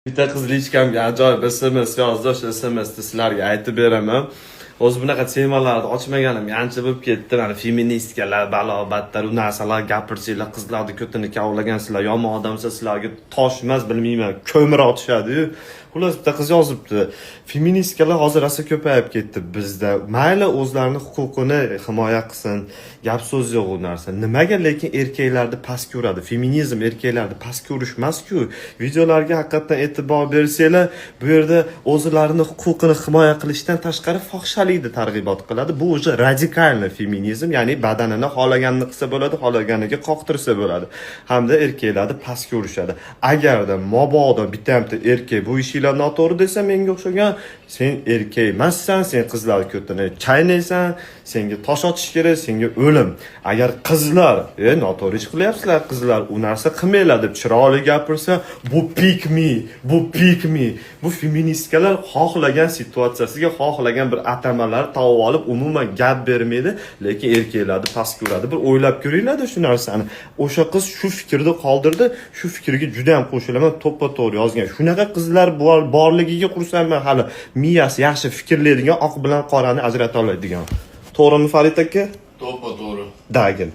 Bitta qizlichkamga ajoyib SMS yozdi, o'sha SMSni sizlarga aytib beraman. O'zi bunaqa temalarni ochmaganim ancha bo'lib ketdi. Mana feministkalar, balobatlar, u narsalar gapirsanglar, qizlarni ko'tini kavlagansizlar, yomon odamsiz, sizlarga tosh emas, bilmayman, ko'mir otishadi-yu. Xullas bitta qiz yozibdi. Feministkalar hozir rosa ko'payib ketdi bizda. Mayli o'zlarining huquqini himoya qilsin, gap so'z yo'q u narsa. Nimaga lekin erkaklarni past ko'radi? Feminizm erkaklarni past ko'rish emas-ku. Videolarga haqiqatan e'tibor bersanglar, bu yerda o'zlarining huquqini himoya qilishdan tashqari fohishalikni targ'ibot qiladi. Bu o'sha radikalniy feminizm, ya'ni badanini xohlaganini qilsa bo'ladi, xohlaganiga qoqtirsa bo'ladi. Hamda erkaklarni past ko'rishadi. Agarda mabodo bitta erkak bu ishlar noto'g'ri desa, menga o'xshagan sen erkak emassan, sen qizlar ko'tini chaynaysan, senga tosh otish kerak, senga o'lim. Agar qizlar, noto'g'ri ish qilyapsizlar, qizlar u narsa qilmanglar deb chiroyli gapirsa, bu pick me, bu pick me. Bu feministkalar xohlagan situatsiyasiga xohlagan bir atamalar tavib olib umuman gap bermaydi, lekin erkaklarni past ko'radi. Bir o'ylab ko'ringlar-da shu narsani. O'sha qiz shu fikrni qoldirdi, shu fikrga juda ham qo'shilaman, to'ppa-to'g'ri yozgan. Shunaqa qizlar borligiga xursandman, hali miyasi yaxshi fikrlaydigan, oq bilan qorani ajrata oladigan. To'g'rimi Farid aka? To'ppa to'g'ri. Dagin.